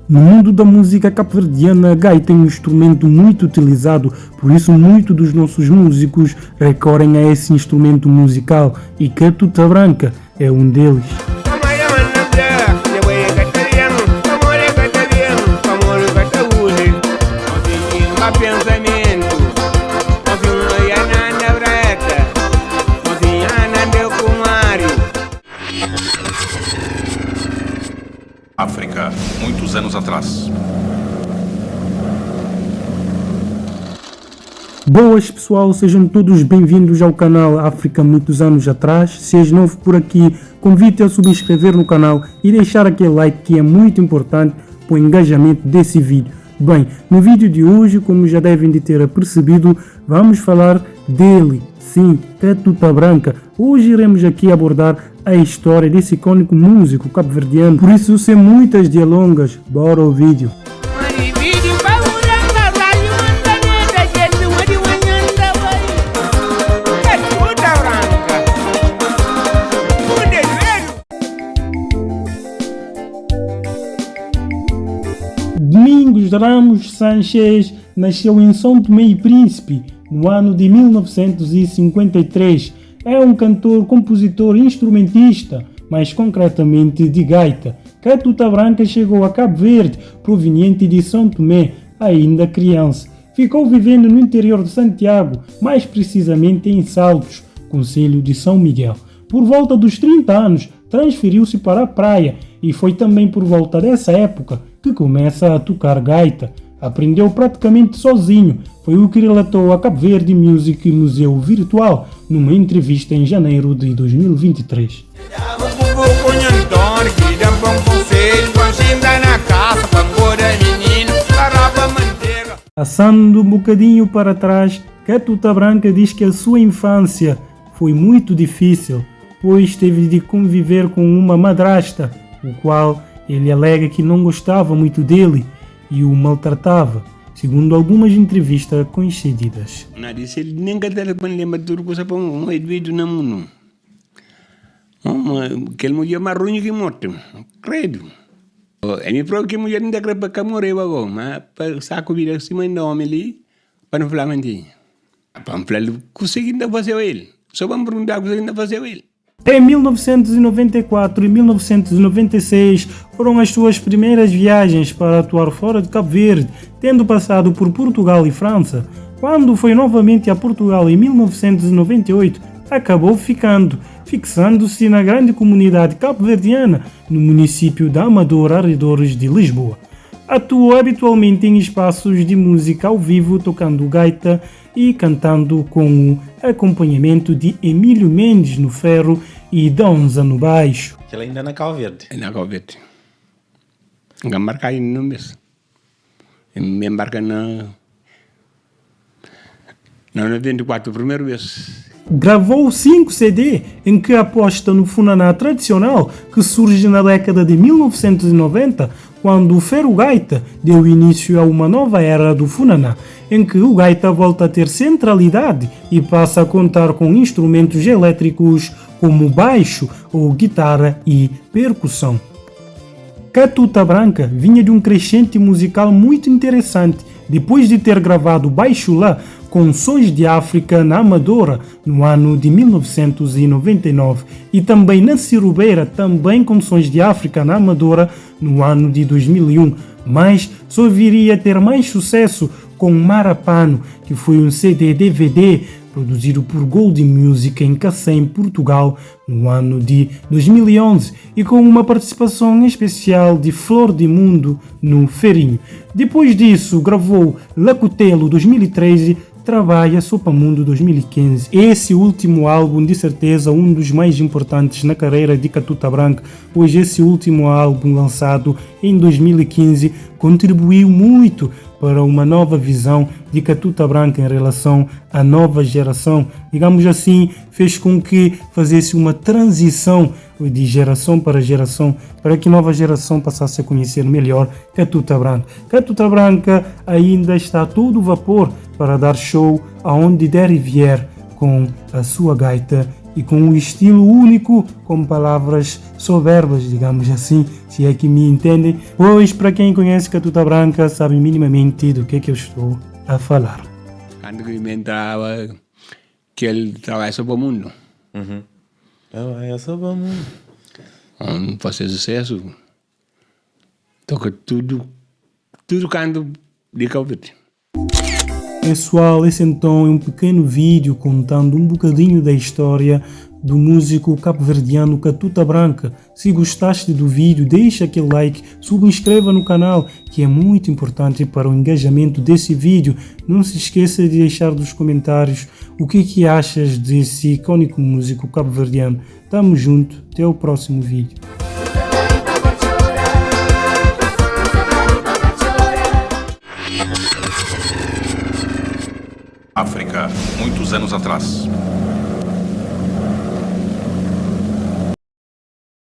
No mundo da música cabo-verdiana, a gaita é um instrumento muito utilizado, por isso muitos dos nossos músicos recorrem a esse instrumento musical e Catuta Branca é um deles. África, muitos anos atrás. Boas pessoal, sejam todos bem-vindos ao canal África muitos anos atrás. Se és novo por aqui, convido-te a subscrever no canal e deixar aquele like que é muito importante para o engajamento desse vídeo. Bem, no vídeo de hoje, como já devem de ter percebido, vamos falar dele, sim, Catuta Branca. Hoje iremos aqui abordar a história desse icônico músico cabo-verdiano. Por isso, sem muitas delongas, bora ao vídeo. Domingos Ramos Sanchez nasceu em São Tomé e Príncipe no ano de 1953. É um cantor, compositor e instrumentista, mais concretamente de gaita. Catuta Branca chegou a Cabo Verde, proveniente de São Tomé, ainda criança. Ficou vivendo no interior de Santiago, mais precisamente em Saltos, concelho de São Miguel. Por volta dos 30 anos, transferiu-se para a praia e foi também por volta dessa época que começa a tocar gaita. Aprendeu praticamente sozinho, foi o que relatou a Cabo Verde Music Museu Virtual numa entrevista em janeiro de 2023. Passando um bocadinho para trás, Catuta Branca diz que a sua infância foi muito difícil, pois teve de conviver com uma madrasta, o qual ele alega que não gostava muito dele e o maltratava, segundo algumas entrevistas concedidas. Aquele mulher mais ruim que morto, credo. Ele me falou que mulher não deve para morrer agora, mas para saco vida acima de homem ali, para não falar mentira. Para não falar, conseguindo fazer ele. Só vamos perguntar, conseguindo fazer ele. Em 1994 e 1996 foram as suas primeiras viagens para atuar fora de Cabo Verde, tendo passado por Portugal e França. Quando foi novamente a Portugal em 1998, acabou fixando-se na grande comunidade cabo-verdiana no município da Amadora, arredores de Lisboa. Atuou habitualmente em espaços de música ao vivo, tocando gaita e cantando com o acompanhamento de Emílio Mendes no ferro e Donza no baixo. Ele ainda na Cabo Verde? Na Cabo Verde. Embarca aí no mês. Me embarca na 94, primeira vez. Gravou 5 CD em que aposta no funaná tradicional que surge na década de 1990, quando o ferro gaita deu início a uma nova era do funaná, em que o gaita volta a ter centralidade e passa a contar com instrumentos elétricos como baixo ou guitarra e percussão. Catuta Branca vinha de um crescente musical muito interessante, depois de ter gravado Baixo Lá com Sons de África na Amadora no ano de 1999 e também na Cirubeira, também com Sons de África na Amadora no ano de 2001, mas só viria a ter mais sucesso com Marapano, que foi um CD-DVD produzido por Gold Music em Cacém, Portugal, no ano de 2011, e com uma participação especial de Flor de Mundo no Ferinho. Depois disso, gravou Lacutelo 2013, Trabalha Sopamundo 2015. Esse último álbum, de certeza, um dos mais importantes na carreira de Catuta Branca, pois esse último álbum, lançado em 2015, contribuiu muito para uma nova visão de Catuta Branca em relação à nova geração. Digamos assim, fez com que fizesse uma transição de geração para geração, para que a nova geração passasse a conhecer melhor Catuta Branca. Catuta Branca ainda está a todo vapor para dar show aonde der e vier com a sua gaita e com um estilo único, com palavras soberbas, digamos assim, se é que me entendem, pois para quem conhece Catuta Branca sabe minimamente do que eu estou a falar. Quando eu inventava que ele trabalha sobre o mundo. É sobre o mundo. Vamos fazer sucesso. Toca tudo canto de Cabo Verde. Pessoal, esse então é um pequeno vídeo contando um bocadinho da história do músico cabo-verdiano Catuta Branca. Se gostaste do vídeo, deixa aquele like, subscreva no canal, que é muito importante para o engajamento desse vídeo. Não se esqueça de deixar nos comentários o que achas desse icônico músico cabo-verdiano. Tamo junto, até o próximo vídeo. África, muitos anos atrás.